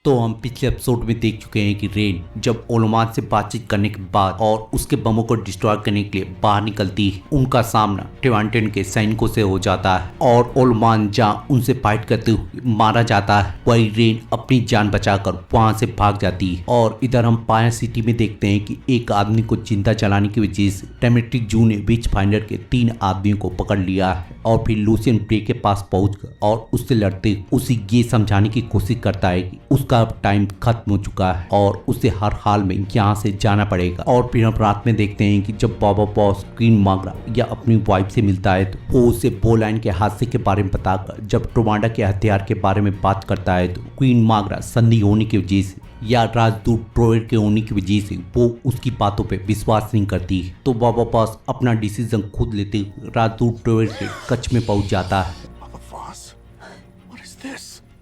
तो हम पिछले एपिसोड में देख चुके हैं कि रेन जब ओलोमान से बातचीत करने के बाद और उसके बमों को डिस्ट्रॉय करने के लिए बाहर निकलती है, उनका सामना टिवांटियन के सैनिकों से हो जाता है और ओलोमान जहां उनसे फाइट करते हुए मारा जाता है, वही रेन अपनी जान बचाकर वहां से भाग जाती है। और इधर हम पाया सिटी में देखते हैं कि एक आदमी को जिंदा जलाने की वजह से टेमेट्रिक जू ने विच फाइंडर के 3 आदमियों को पकड़ लिया है और फिर लूसियन ब्रे के पास पहुंचकर और उससे लड़ते उसे ये समझाने की कोशिश करता है कि उसका अब टाइम खत्म हो चुका है और उसे हर हाल में यहाँ से जाना पड़ेगा। और फिर हम रात में देखते हैं कि जब बाबा बॉस क्वीन माग्रा या अपनी वाइफ से मिलता है तो वो उसे बोलाइन के हादसे के बारे में बताकर जब टोमांडा के हथियार के बारे में बात करता है तो क्वीन माग्रा संधि होने की वजह से या राजदूत ट्रोयर के होने की वजह से वो उसकी बातों पे विश्वास नहीं करती है। तो बाबा बॉस अपना डिसीजन खुद लेते हुए राजदूत ट्रोयर के कच्छ में पहुंच जाता है,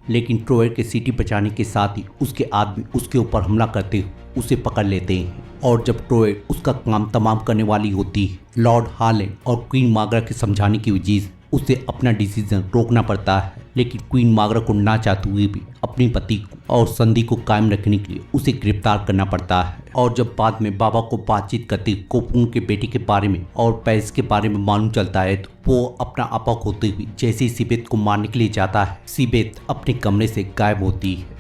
लेकिन ट्रोयर के सिटी बचाने के साथ ही उसके आदमी उसके ऊपर हमला करते हुए उसे पकड़ लेते हैं। और जब ट्रोयर उसका काम तमाम करने वाली होती है, लॉर्ड हार्लेंड और क्वीन माग्रा के समझाने की वजह से उसे अपना डिसीजन रोकना पड़ता है, लेकिन क्वीन माग्रा को ना चाहते हुए भी अपनी पति को और संधि को कायम रखने के लिए उसे गिरफ्तार करना पड़ता है। और जब बाद में बाबा को बातचीत करते कोपुन के बेटे के बारे में और पैस के बारे में मालूम चलता है तो वो अपना आपा खोते हुए जैसे ही सिबेत को मारने के लिए जाता है, सिबेत अपने कमरे से गायब होती है।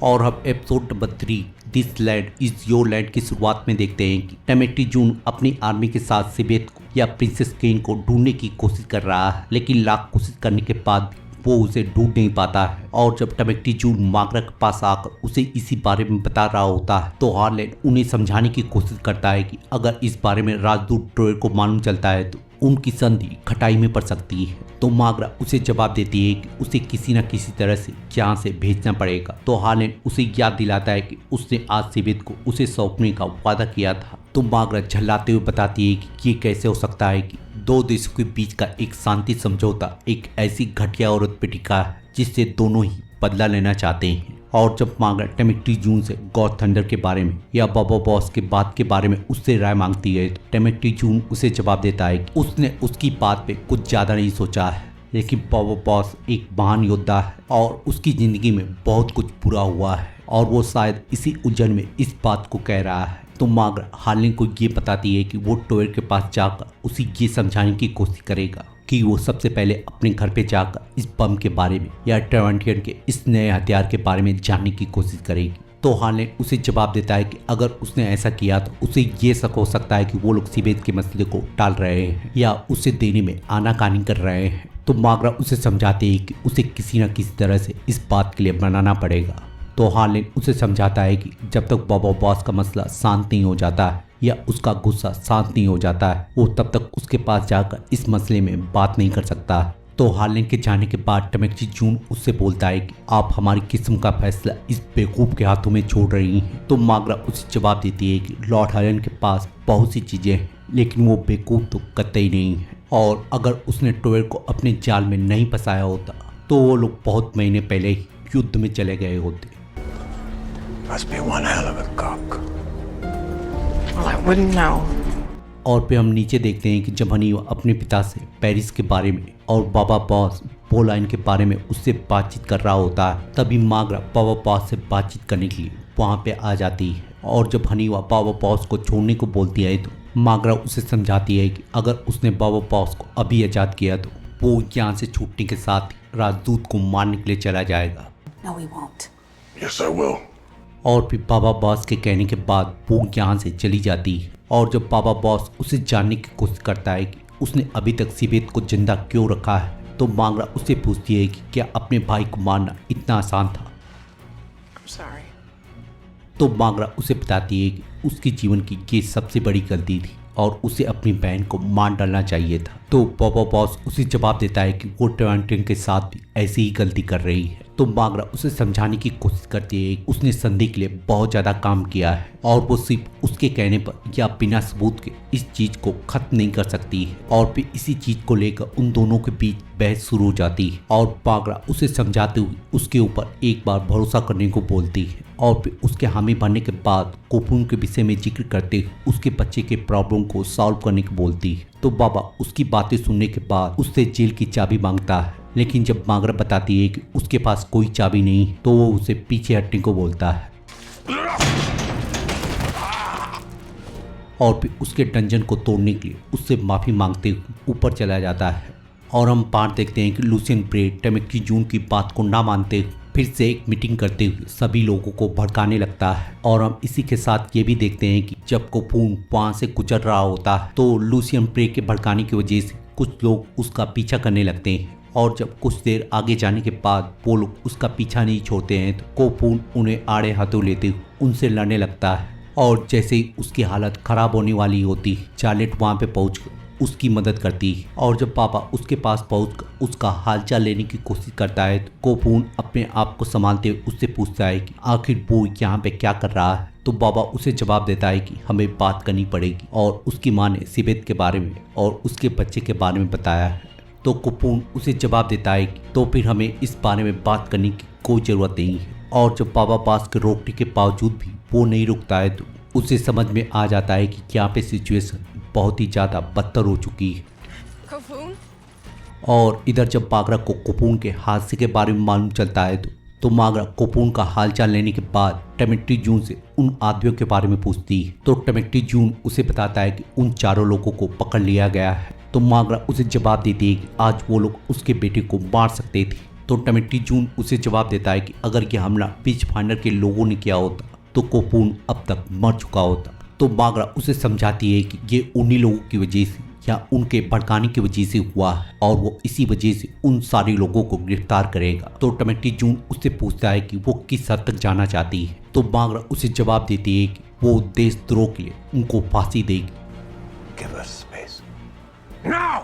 और हम episode number 3 this land is your land की शुरुआत में देखते हैं कि टेमेट्री जून अपनी आर्मी के साथ सिबेत को या प्रिंसेस केन को ढूंढने की कोशिश कर रहा है, लेकिन लाख कोशिश करने के बाद वो उसे ढूंढ नहीं पाता है। और जब टेमेट्री जून माग्रा के पास आकर उसे इसी बारे में बता रहा होता है तो हार्लेंड उन्हें समझाने की कोशिश करता है कि अगर इस बारे में राजदूत ट्रोयर को मालूम चलता है तो उनकी संधि खटाई में पड़ सकती है। तो माग्रा उसे जवाब देती है कि उसे किसी न किसी तरह से यहाँ से भेजना पड़ेगा। तो हार्लेंड उसे याद दिलाता है कि उसने आज सिबेत को उसे सौंपने का वादा किया था। तो माग्रा झल्लाते हुए बताती है कि ये कैसे हो सकता है कि 2 देशों के बीच का एक शांति समझौता एक ऐसी घटिया औरत पे टिका है जिससे दोनों ही बदला लेना चाहते हैं। और जब माग्रा टेमेट्री जून से गॉड थंडर के बारे में या बाबा बॉस के बात के बारे में उससे राय मांगती है तो टेमेट्री जून उसे जवाब देता है कि उसने उसकी बात पे कुछ ज़्यादा नहीं सोचा है, लेकिन बाबा बॉस एक महान योद्धा है और उसकी ज़िंदगी में बहुत कुछ बुरा हुआ है और वो शायद इसी उलझन में इस बात को कह रहा है। तो माग्रा हार्लेंड को ये बताती है कि वो ट्रोयर के पास जाकर उसे ये समझाने की कोशिश करेगा कि वो सबसे पहले अपने घर पे जाकर इस बम के बारे में या टिवांटियन के इस नए हथियार के बारे में जानने की कोशिश करेगी। तो हार्लेंड उसे जवाब देता है कि अगर उसने ऐसा किया तो उसे ये शक हो सकता है कि वो लोग सिबेत के मसले को टाल रहे हैं या उसे देने में आनाकानी कर रहे हैं। तो माग्रा उसे समझाती है कि उसे किसी न किसी तरह से इस बात के लिए मनाना पड़ेगा। तो हार्लेंड उसे समझाता है कि जब तक बाबा बॉस का मसला शांत नहीं हो जाता है या उसका गुस्सा शांत नहीं हो जाता है, वो तब तक उसके पास जाकर इस मसले में बात नहीं कर सकता है। तो हार्लेंड के जाने के बाद टेमेट्री जून उससे बोलता है कि आप हमारी किस्म का फैसला इस बेवकूफ़ के हाथों में छोड़ रही हैं। तो माग्रा उसे जवाब देती है कि लॉर्ड हार्लेंड के पास बहुत सी चीज़ें हैं, लेकिन वो बेवकूफ़ तो कतई नहीं है और अगर उसने ट्रोयर को अपने जाल में नहीं फंसाया होता तो वो लोग बहुत महीने पहले ही युद्ध में चले गए होते। Must be one hell of a cock. Well, I wouldn't know. और फिर हम नीचे देखते हैं कि जब हनी अपने पिता से पेरिस के बारे में और बाबा बॉस बोलाइन के बारे में उससे बातचीत कर रहा होता है, तभी माग्रा बाबा बॉस से बातचीत करने के लिए वहाँ पे आ जाती है। और जब हनीवा बाबा बॉस को छोड़ने को बोलती है तो माग्रा उसे समझाती है कि अगर उसने बाबा बॉस को अभी आज़ाद किया तो वो यहाँ से छूटने के साथ ही राजदूत को मारने के लिए चला जाएगा। No, we won't. Yes, I will. और फिर बाबा बॉस के कहने के बाद वो यहाँ से चली जाती है। और जब बाबा बॉस उसे जानने की कोशिश करता है कि उसने अभी तक सिबेत को जिंदा क्यों रखा है, तो माग्रा उससे पूछती है कि क्या अपने भाई को मारना इतना आसान था। I'm sorry. तो माग्रा उसे बताती है कि उसके जीवन की ये सबसे बड़ी गलती थी और उसे अपनी बहन को मार डालना चाहिए था। तो बाबा बॉस उसे जवाब देता है कि वो टिवांटियन के साथ भी ऐसी ही गलती कर रही है। तो माग्रा उसे समझाने की कोशिश करती है कि उसने संधि के लिए बहुत ज़्यादा काम किया है और वो सिर्फ उसके कहने पर या बिना सबूत के इस चीज को खत्म नहीं कर सकती है। और फिर इसी चीज को लेकर उन दोनों के बीच बहस शुरू हो जाती है और माग्रा उसे समझाते हुए उसके ऊपर एक बार भरोसा करने को बोलती है। और फिर उसके हामी भरने के बाद कोपून के विषय में जिक्र करते हुए उसके बच्चे के प्रॉब्लम को सॉल्व करने को बोलती है। तो बाबा उसकी बातें सुनने के बाद उससे जेल की चाबी मांगता है, लेकिन जब माग्रा बताती है कि उसके पास कोई चाबी नहीं है तो वो उसे पीछे हटने को बोलता है और फिर उसके डंजन को तोड़ने के लिए उससे माफी मांगते हुए ऊपर चला जाता है। और हम बाहर देखते हैं कि लुसियन ग्रे टेमेट्री जून की बात को ना मानते हुए फिर से एक मीटिंग करते हुए सभी लोगों को भड़काने लगता है। और हम इसी के साथ ये भी देखते हैं कि जब कोपून वहां से गुजर रहा होता है तो लुसियन ग्रे के भड़काने की वजह से कुछ लोग उसका पीछा करने लगते हैं। और जब कुछ देर आगे जाने के बाद वो लोग उसका पीछा नहीं छोड़ते हैं तो कोपून उन्हें आड़े हाथों लेते हुए उनसे लड़ने लगता है। और जैसे ही उसकी हालत खराब होने वाली होती है चार्लेट वहां पे पहुंचकर उसकी मदद करती है। और जब पापा उसके पास पहुंचकर उसका हालचाल लेने की कोशिश करता है तो कोपून अपने आप को संभालते हुए उससे पूछता है कि आखिर वो यहाँ पे क्या कर रहा है। तो बाबा उसे जवाब देता है कि हमें बात करनी पड़ेगी। और उसकी माँ ने सिबेत के बारे में और उसके बच्चे के बारे में बताया है। तो कोपून उसे जवाब देता है कि तो फिर हमें इस बारे में बात करने की कोई ज़रूरत नहीं है। और जब बाबा पास के रोकने के बावजूद भी वो नहीं रुकता है तो उसे समझ में आ जाता है कि यहाँ पे सिचुएशन बहुत ही ज़्यादा बदतर हो चुकी है। Cocoon? और इधर जब माग्रा को कोपून के हादसे के बारे में मालूम चलता है तो माग्रा कोपून का हालचाल लेने के बाद टेमेट्री जून से उन आदमियों के बारे में पूछती है। तो टेमेट्री जून उसे बताता है कि उन चारों लोगों को पकड़ लिया गया है। तो माग्रा उसे जवाब देती है कि आज वो लोग उसके बेटे को मार सकते थे। तो टेमेट्री जून उसे जवाब देता है कि अगर ये हमला पिच फाइंडर के लोगों ने किया होता तो कोपून अब तक मर चुका होता। तो माग्रा उसे समझाती है कि ये उन्हीं लोगों की वजह से या उनके भड़काने की वजह से हुआ है और वो इसी वजह से उन सारे लोगों को गिरफ्तार करेगा। तो टेमेट्री जून उससे पूछता है कि वो किस हद तक जाना चाहती है। तो माग्रा उसे जवाब देती है कि वो देशद्रोह के लिए उनको फांसी देगी। Give us space. Now!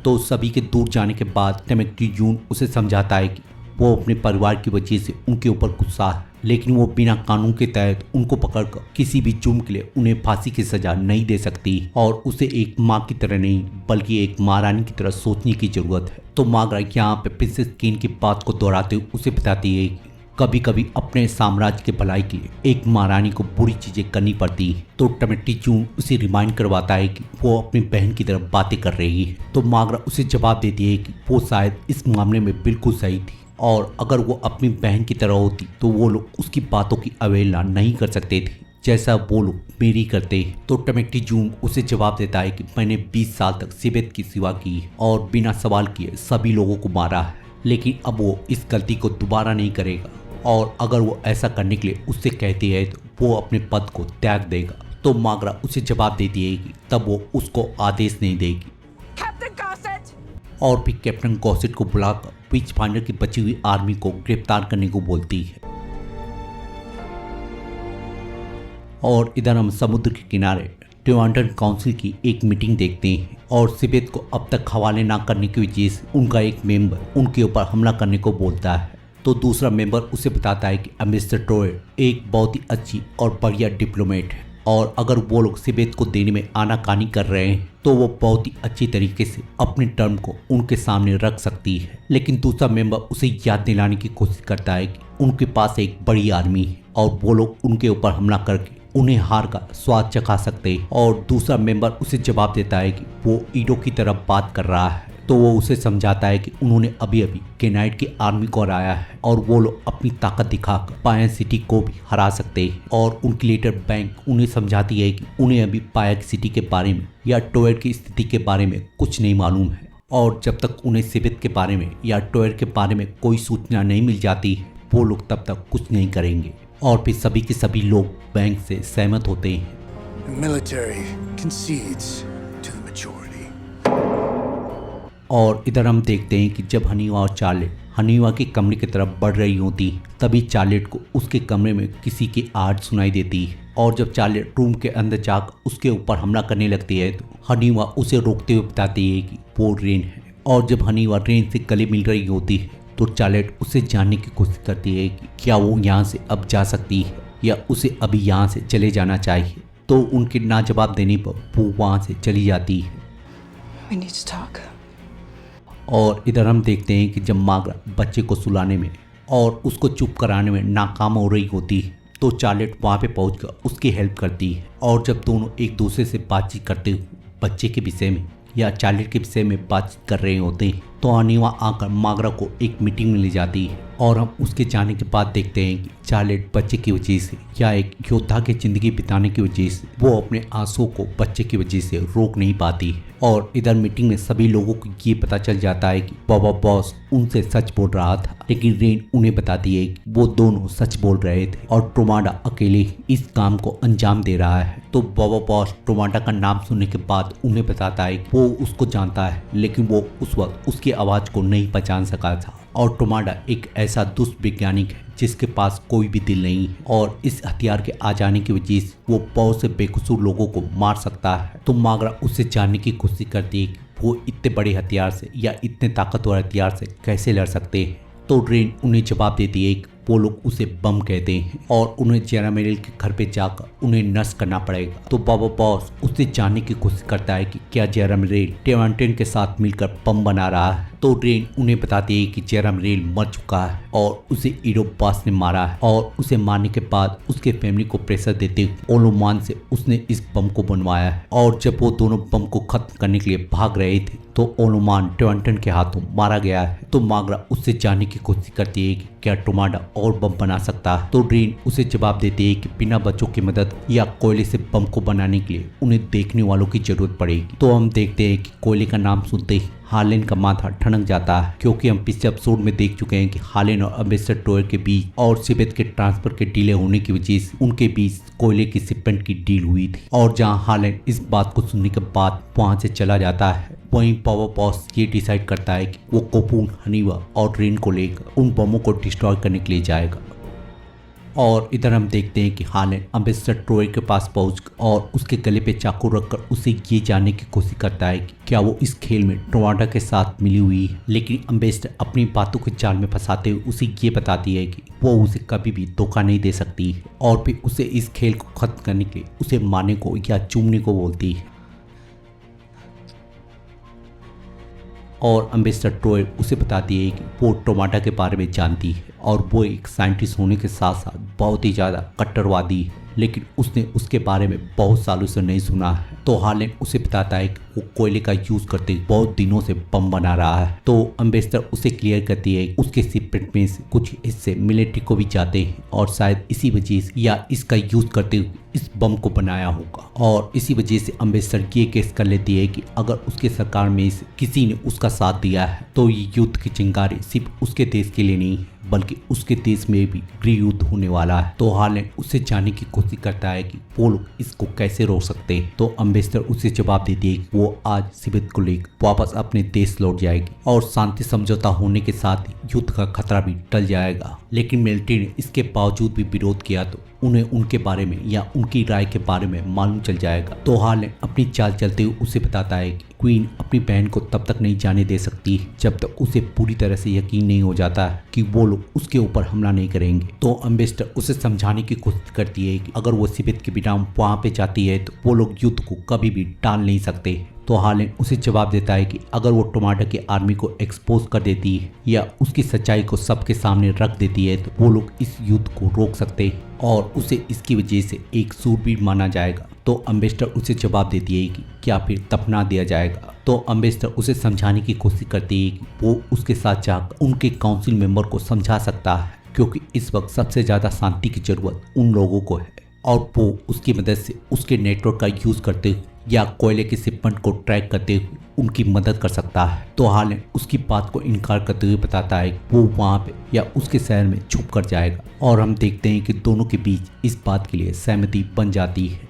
तो सभी के दूर जाने के बाद टेमेट्री जून उसे समझाता है कि वो अपने परिवार की वजह से उनके ऊपर गुस्सा है, लेकिन वो बिना कानून के तहत उनको पकड़कर किसी भी जुर्म के लिए उन्हें फांसी की सजा नहीं दे सकती और उसे एक माँ की तरह नहीं बल्कि एक महारानी की तरह सोचने की जरूरत है। तो माग्रा यहाँ पे प्रिंसेस केन की बात को दोहराते हुए उसे बताती है कि कभी कभी अपने साम्राज्य के भलाई के लिए एक महारानी को बुरी चीजें करनी पड़ती है। तो टेमेट्री जून उसे रिमाइंड करवाता है कि वो अपनी बहन की तरफ बातें कर रही है। तो माग्रा उसे जवाब देती है कि वो शायद इस मामले में बिल्कुल सही थी और अगर वो अपनी बहन की तरह होती तो वो लोग उसकी बातों की अवहेलना नहीं कर सकते थे जैसा वो लोग मेरी करते हैं। तो टेमेट्री जून उसे जवाब देता है कि मैंने 20 साल तक सिबेत की सेवा की और बिना सवाल किए सभी लोगों को मारा है, लेकिन अब वो इस गलती को दोबारा नहीं करेगा और अगर वो ऐसा करने के लिए उससे कहती है तो वो अपने पद को त्याग देगा। तो माग्रा उसे जवाब देती है कि तब वो उसको आदेश नहीं देगी। Captain Gossett! और फिर कैप्टन गॉसेट को बुलाकर विच फाइंडर की बची हुई आर्मी को गिरफ्तार करने को बोलती है। और इधर हम समुद्र के किनारे ट्रिवांडन काउंसिल की एक मीटिंग देखते हैं और सिबेत को अब तक हवाले ना करने की वजह से उनका एक मेंबर उनके ऊपर हमला करने को बोलता है। तो दूसरा मेंबर उसे बताता है कि एम्बेसडर ट्रोय एक बहुत ही अच्छी और बढ़िया डिप्लोमेट है और अगर वो लोग सिबेत को देने में आनाकानी कर रहे हैं तो वो बहुत ही अच्छी तरीके से अपने टर्म को उनके सामने रख सकती है। लेकिन दूसरा मेंबर उसे याद दिलाने की कोशिश करता है कि उनके पास एक बड़ी आर्मी है और वो लोग उनके ऊपर हमला करके उन्हें हार का स्वाद चखा सकते हैं। और दूसरा मेंबर उसे जवाब देता है कि वो ईडो की तरफ बात कर रहा है। तो वो उसे समझाता है कि उन्होंने अभी अभी केनाइट की आर्मी को हराया है और वो लोग अपनी ताकत दिखाकर पायन सिटी को भी हरा सकते हैं। और उनकी लीडर बैंक उन्हें समझाती है कि उन्हें अभी पायन सिटी के बारे में या टोयर की स्थिति के बारे में कुछ नहीं मालूम है और जब तक उन्हें सिबेत के बारे में या टोयर के बारे में कोई सूचना नहीं मिल जाती है वो लोग तब तक कुछ नहीं करेंगे। और फिर सभी के सभी लोग बैंक से सहमत होते हैं। The military concedes to the majority. और इधर हम देखते हैं कि जब हनीवा और चार्लेट हनीवा के कमरे की तरफ बढ़ रही होती तभी चार्लेट को उसके कमरे में किसी की आहट सुनाई देती है और जब चार्लेट रूम के अंदर जाकर उसके ऊपर हमला करने लगती है तो हनीवा उसे रोकते हुए बताती है कि वो रेन है। और जब हनीवा रेन से गले मिल रही होती है तो चार्लेट उसे जानने की कोशिश करती है कि क्या वो यहाँ से अब जा सकती है या उसे अभी यहाँ से चले जाना चाहिए। तो उनके ना जवाब देने पर वो वहाँ से चली जाती है। We need to talk. और इधर हम देखते हैं कि जब मार्गरा बच्चे को सुलाने में और उसको चुप कराने में नाकाम हो रही होती है तो चार्लेट वहाँ पे पहुंचकर उसकी हेल्प करती है। और जब दोनों एक दूसरे से बातचीत करते हुए बच्चे के विषय में या चार्लेट के विषय में बातचीत कर रहे होते हैं तो अनीवा आकर मार्गरा को एक मीटिंग में ले जाती है। और हम उसके जाने के बाद देखते हैं कि चार्लेट बच्चे की वजह से या एक योद्धा की जिंदगी बिताने की वजह से वो अपने आंसुओं को बच्चे की वजह से रोक नहीं पाती है। और इधर मीटिंग में सभी लोगों को ये पता चल जाता है कि बॉबा बॉस उनसे सच बोल रहा था, लेकिन रेन उन्हें बताती है कि वो दोनों सच बोल रहे थे और टोमाडा अकेले ही इस काम को अंजाम दे रहा है। तो बॉबा बॉस टोमाडा का नाम सुनने के बाद उन्हें बताता है कि वो उसको जानता है, लेकिन वो उस वक्त उसकी आवाज़ को नहीं पहचान सका था। और टोमाडा एक ऐसा दुष्ट वैज्ञानिक है जिसके पास कोई भी दिल नहीं है और इस हथियार के आ जाने की वजह से वो बहुत से बेकसूर लोगों को मार सकता है। तो मार्गरा उससे जानने की कोशिश करती है कि वो इतने बड़े हथियार से या इतने ताकतवर हथियार से कैसे लड़ सकते हैं। तो रेन उन्हें जवाब देती है कि वो लोग उसे बम कहते हैं और उन्हें जेरामेरिल के घर पे जाकर उन्हें नष्ट करना पड़ेगा। तो बॉबा बॉस उससे जानने की कोशिश करता है कि क्या जेरामेरिल टेवांटेन के साथ मिलकर बम बना रहा है। तो रेन उन्हें बताती है कि जेरामेरिल मर चुका है और उसे इरोबास ने मारा है और उसे मारने के बाद उसके फैमिली को प्रेशर देते हुए ओलोमान से उसने इस बम को बनवाया है। और जब वो दोनों बम को खत्म करने के लिए भाग रहे थे तो ओलोमान टेवांटेन के हाथों मारा गया है। तो मार्गरा उससे जानने की कोशिश करती है कि क्या टोमाडा और बम बना सकता है। तो रेन उसे जवाब देती है कि बिना बच्चों की मदद या कोयले से बम को बनाने के लिए उन्हें देखने वालों की जरूरत पड़ेगी। तो हम देखते हैं कि कोयले का नाम सुनते ही हार्लेन का माथा ठनक जाता है, क्योंकि हम पिछले एपिसोड में देख चुके हैं कि हार्लेन और एम्बेसडर टोयर के बीच और सिबेत के ट्रांसफर के डिले होने की वजह से उनके बीच कोयले की शिपमेंट की डील हुई थी। और जहां हार्लेन इस बात को सुनने के बाद वहां से चला जाता है, वहीं पावर बॉस ये डिसाइड करता है कि वो कोपून, हनीवा और रेन को लेकर उन बमों को डिस्ट्रॉय करने के लिए जाएगा। और इधर हम देखते हैं कि हार्लेन एम्बेसडर ट्रोय के पास पहुंच और उसके गले पे चाकू रखकर उसे ये जानने की कोशिश करता है कि क्या वो इस खेल में टोमाडा के साथ मिली हुई है। लेकिन एम्बेसडर अपनी बातों के जाल में फंसाते हुए उसे ये बताती है कि वो उसे कभी भी धोखा नहीं दे सकती है और फिर उसे इस खेल को खत्म करने के लिए उसे मारने को या चूमने को बोलती है। और एम्बेसडर ट्रोय उसे बताती है कि वो टोमाडा के बारे में जानती है और वो एक साइंटिस्ट होने के साथ साथ बहुत ही ज़्यादा कट्टरवादी है, लेकिन उसने उसके बारे में बहुत सालों से नहीं सुना है। तो हार्लेन उसे बताता है कि वो कोयले का यूज करते बहुत दिनों से बम बना रहा है। तो एम्बेसडर उसे क्लियर करती है कि उसके शिपमेंट में से कुछ हिस्से मिलिट्री को भी जाते हैं और शायद इसी वजह से या इसका यूज करते हुए इस बम को बनाया होगा। और इसी वजह से एम्बेसडर ये केस कर लेती है कि अगर उसके सरकार में से किसी ने उसका साथ दिया है तो ये युद्ध की चिंगारी सिर्फ उसके देश के लिए नहीं है बल्कि उसके देश में भी गृह युद्ध होने वाला है। तो हार्लेन उससे जानने की कोशिश करता है कि वो लोग इसको कैसे रोक सकते हैं। तो एम्बेसडर उसे जवाब देती है कि वो आज सिबेत को लेकर वापस अपने देश लौट जाएगी और शांति समझौता होने के साथ ही युद्ध का खतरा भी टल जाएगा। लेकिन मिलिट्री ने इसके बावजूद भी विरोध किया तो उन्हें उनके बारे में या उनकी राय के बारे में मालूम चल जाएगा। तो हार्लेन अपनी चाल चलते हुए उसे बताता है कि क्वीन अपनी बहन को तब तक नहीं जाने दे सकती जब तक उसे पूरी तरह से यकीन नहीं हो जाता है कि वो लोग उसके ऊपर हमला नहीं करेंगे। तो एम्बेसडर उसे समझाने की कोशिश करती है कि अगर वो सिबेत के बिना वहां पे जाती है तो वो लोग युद्ध को कभी भी टाल नहीं सकते। तो हार्लेन उसे जवाब देता है कि अगर वो टोमाडा की आर्मी को एक्सपोज कर देती है या उसकी सच्चाई को सबके सामने रख देती है तो वो लोग इस युद्ध को रोक सकते हैं और उसे इसकी वजह से एक सूरवीर माना जाएगा। तो एम्बेसडर उसे जवाब देती है कि क्या फिर दफना दिया जाएगा। तो एम्बेसडर उसे समझाने की कोशिश करती है कि वो उसके साथ जाकर उनके काउंसिल मेंबर को समझा सकता है, क्योंकि इस वक्त सबसे ज़्यादा शांति की जरूरत उन लोगों को है और वो उसकी मदद से उसके नेटवर्क का यूज़ करते हुए या कोयले के शिपमेंट को ट्रैक करते हुए उनकी मदद कर सकता है। तो हार्लेन उसकी बात को इनकार करते हुए बताता है कि वो वहाँ पे या उसके शहर में छुप कर जाएगा और हम देखते हैं कि दोनों के बीच इस बात के लिए सहमति बन जाती है।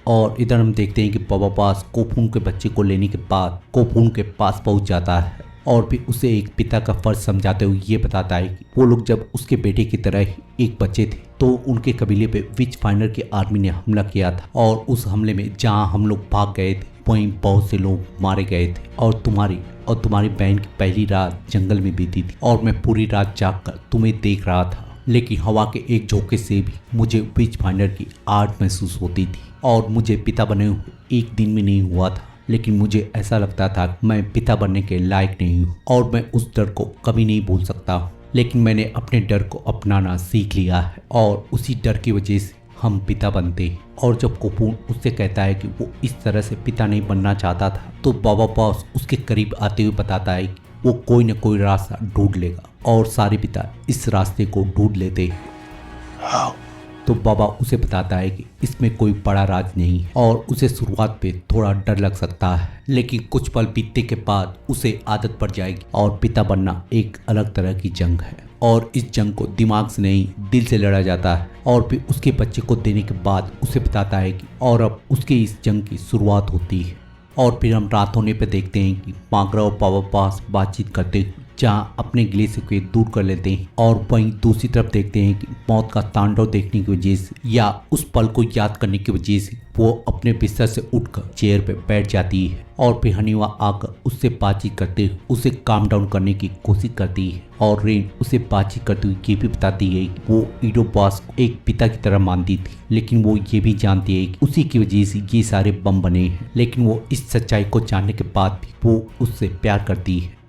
और इधर हम देखते हैं कि बॉबा बॉस कोपून के बच्चे को लेने के बाद कोपून के पास पहुंच जाता है और फिर उसे एक पिता का फर्ज समझाते हुए ये बताता है कि वो लोग जब उसके बेटे की तरह ही एक बच्चे थे तो उनके कबीले पे विच फाइंडर की आर्मी ने हमला किया था और उस हमले में जहां हम लोग भाग गए थे वहीं बहुत से लोग मारे गए थे और तुम्हारी बहन की पहली रात जंगल में बीती थी और मैं पूरी रात जागकर तुम्हें देख रहा था लेकिन हवा के एक झोंके से भी मुझे विच फाइंडर की आहट महसूस होती थी। और मुझे पिता बने हुए एक दिन भी नहीं हुआ था, लेकिन मुझे ऐसा लगता था कि मैं पिता बनने के लायक नहीं हूँ और मैं उस डर को कभी नहीं भूल सकता हूँ। लेकिन मैंने अपने डर को अपनाना सीख लिया है और उसी डर की वजह से हम पिता बनते हैं। और जब कोपून उससे कहता है कि वो इस तरह से पिता नहीं बनना चाहता था, तो बाबा बॉस उसके करीब आते हुए बताता है कि वो कोई न कोई रास्ता ढूंढ लेगा और सारे पिता इस रास्ते को ढूंढ लेते हैं। How? तो बाबा उसे बताता है कि इसमें कोई बड़ा राज नहीं है और उसे शुरुआत पे थोड़ा डर लग सकता है, लेकिन कुछ पल बीतने के बाद उसे आदत पड़ जाएगी और पिता बनना एक अलग तरह की जंग है और इस जंग को दिमाग से नहीं दिल से लड़ा जाता है। और फिर उसके बच्चे को देने के बाद उसे बताता है कि और अब उसके इस जंग की शुरुआत होती है। और फिर हम रात होने पे देखते हैं कि मागरा और पापा पास बातचीत करते हुए जहाँ अपने गिले शिकवे दूर कर लेते हैं। और वहीं दूसरी तरफ देखते हैं कि मौत का तांडव देखने की वजह से या उस पल को याद करने की वजह से वो अपने बिस्तर से उठकर चेयर पे बैठ जाती है और फिर हनीवा आकर उससे बातचीत करते हुए उसे काम डाउन करने की कोशिश करती है। और रेन उसे बातचीत करते हुए ये भी बताती है कि वो ईडो बॉस को एक पिता की तरह मानती थी, लेकिन वो ये भी जानती है कि उसी की वजह से ये सारे बम बने हैं। लेकिन वो इस सच्चाई को जानने के बाद भी वो उससे प्यार करती है।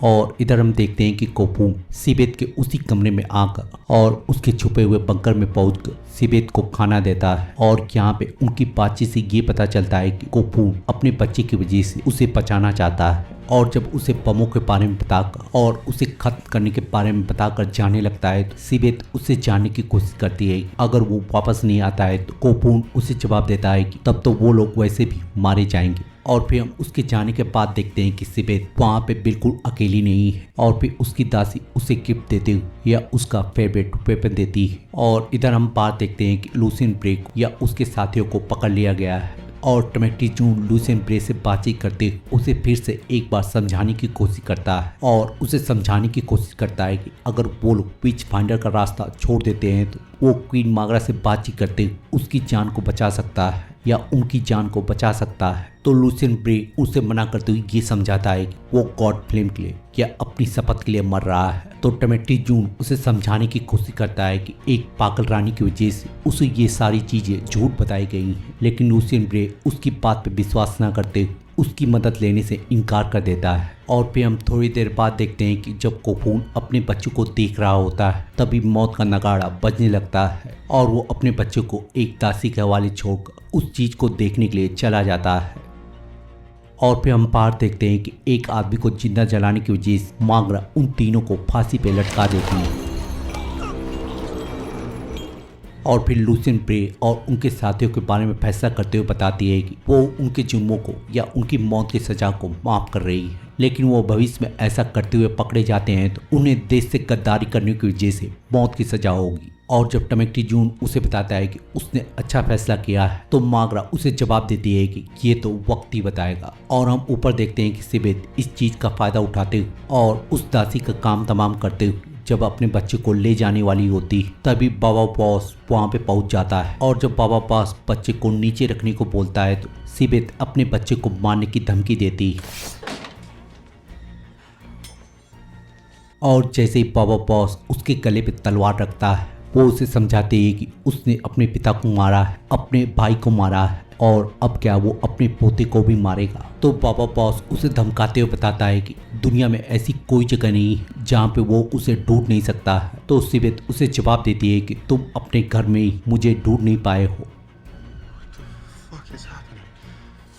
और इधर हम देखते हैं कि कोपून सिबेत के उसी कमरे में आकर और उसके छुपे हुए बंकर में पहुंचकर सिबेत को खाना देता है। और यहाँ पे उनकी बातचीत से ये पता चलता है कि कोपून अपने बच्चे की वजह से उसे बचाना चाहता है। और जब उसे बमों के बारे में बताकर और उसे खत्म करने के बारे में बताकर जाने लगता है, तो सिबेत उससे जानने की कोशिश करती है अगर वो वापस नहीं आता है तो कोपून उसे जवाब देता है कि तब तो वो लोग वैसे भी मारे जाएंगे। और फिर हम उसके जाने के बाद देखते हैं कि सिबेत वहाँ पे बिल्कुल अकेली नहीं है और फिर उसकी दासी उसे गिफ्ट देते हुए या उसका फेवरेट वेपन देती है। और इधर हम बात देखते हैं कि लूसियन ब्रे या उसके साथियों को पकड़ लिया गया है और टमेटी जून लूसियन ब्रे से बातचीत करते हुए उसे फिर से एक बार समझाने की कोशिश करता है और उसे समझाने की कोशिश करता है कि अगर वो लोग विच फाइंडर का रास्ता छोड़ देते हैं तो वो क्वीन मागरा से बातचीत करते हुए उसकी जान को बचा सकता है या उनकी जान को बचा सकता है। तो लूसियन ब्रे उसे मना करते हुए ये समझाता है कि वो गॉड फ्लेम के लिए या अपनी शपथ के लिए मर रहा है। तो टमेटी जून उसे समझाने की कोशिश करता है कि एक पागल रानी की वजह से उसे ये सारी चीजें झूठ बताई गई हैं, लेकिन लूसियन ब्रे उसकी बात पे विश्वास न करते उसकी मदद लेने से इनकार कर देता है। और फिर हम थोड़ी देर बाद देखते हैं कि जब कोपून अपने बच्चों को देख रहा होता है तभी मौत का नगाड़ा बजने लगता है और वो अपने बच्चों को एक दासी के हवाले छोड़कर उस चीज को देखने के लिए चला जाता है। और फिर हम बाहर देखते हैं कि एक आदमी को जिंदा जलाने की वजह से मागरा उन तीनों को फांसी पे लटका देती है। और फिर लूसियन ब्रे और उनके साथियों के बारे में फैसला करते हुए बताती है कि वो उनके जुर्मों को या उनकी मौत की सजा को माफ कर रही है, लेकिन वो भविष्य में ऐसा करते हुए पकड़े जाते हैं तो उन्हें देश से गद्दारी करने की वजह से मौत की सजा होगी। और जब टमेटी जून उसे बताता है कि उसने अच्छा फैसला किया है तो मागरा उसे जवाब देती है कि ये तो वक्त ही बताएगा। और हम ऊपर देखते हैं कि सिबेत इस चीज का फायदा उठाते हुए और उस दासी का काम तमाम करते हुए जब अपने बच्चे को ले जाने वाली होती तभी बाबा बॉस वहाँ पे पहुँच जाता है। और जब बाबा बॉस बच्चे को नीचे रखने को बोलता है तो सिबेत अपने बच्चे को मारने की धमकी देती है। और जैसे ही बाबा बॉस उसके गले पे तलवार रखता है वो उसे समझाते हैं कि उसने अपने पिता को मारा है, अपने भाई को मारा है और अब क्या वो अपने पोते को भी मारेगा। तो बाबा बॉस उसे धमकाते हुए बताता है कि दुनिया में ऐसी कोई जगह नहीं है जहाँ पे वो उसे ढूंढ नहीं सकता है। तो सिबेत उसे जवाब देती है कि तुम अपने घर में ही मुझे ढूंढ नहीं पाए हो।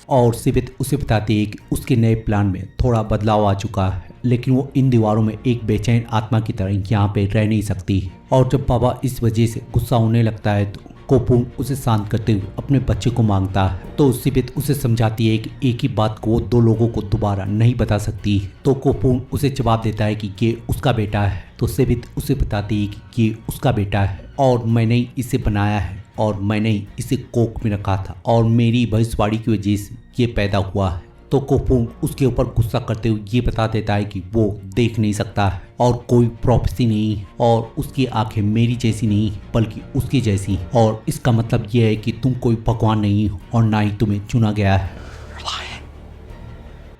और सिबेत उसे बताती है कि उसके नए प्लान में थोड़ा बदलाव आ चुका है, लेकिन वो इन दीवारों में एक बेचैन आत्मा की तरह यहाँ पे रह नहीं सकती। और जब बाबा इस वजह से गुस्सा होने लगता है तो कोपून उसे शांत करते हुए अपने बच्चे को मांगता है। तो सिबेत उसे समझाती है कि एक ही बात को वो दो लोगों को दोबारा नहीं बता सकती। तो कोपून उसे जवाब देता है कि ये उसका बेटा है। तो सिबेत उसे बताती है कि ये उसका बेटा है और मैंने ही इसे बनाया है और मैंने ही इसे कोख में रखा था और मेरी भविष्यवाणी की वजह से ये पैदा हुआ है। तो कोपून उसके ऊपर गुस्सा करते हुए ये बता देता है कि वो देख नहीं सकता है और कोई प्रोफेसी नहीं है और उसकी आंखें मेरी जैसी नहीं बल्कि उसकी जैसी, और इसका मतलब ये है कि तुम कोई भगवान नहीं हो और ना ही तुम्हें चुना गया है।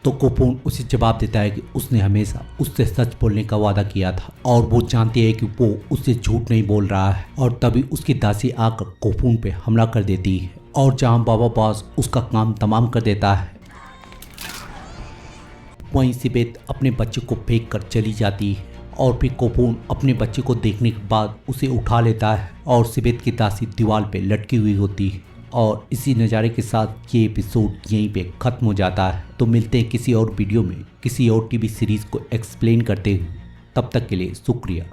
तो कोपून उसे जवाब देता है कि उसने हमेशा उससे सच बोलने का वादा किया था और वो जानती है कि वो उससे झूठ नहीं बोल रहा है। और तभी उसकी दासी आकर कोपून पे हमला कर देती है और जहां बाबा बॉस उसका काम तमाम कर देता है, वहीं सिबेत अपने बच्चे को फेंक कर चली जाती है और फिर कोपून अपने बच्चे को देखने के बाद उसे उठा लेता है और सिबेत की दासी दीवार पे लटकी हुई होती है। और इसी नज़ारे के साथ ये एपिसोड यहीं पे ख़त्म हो जाता है। तो मिलते हैं किसी और वीडियो में किसी और टीवी सीरीज़ को एक्सप्लेन करते हुए। तब तक के लिए शुक्रिया।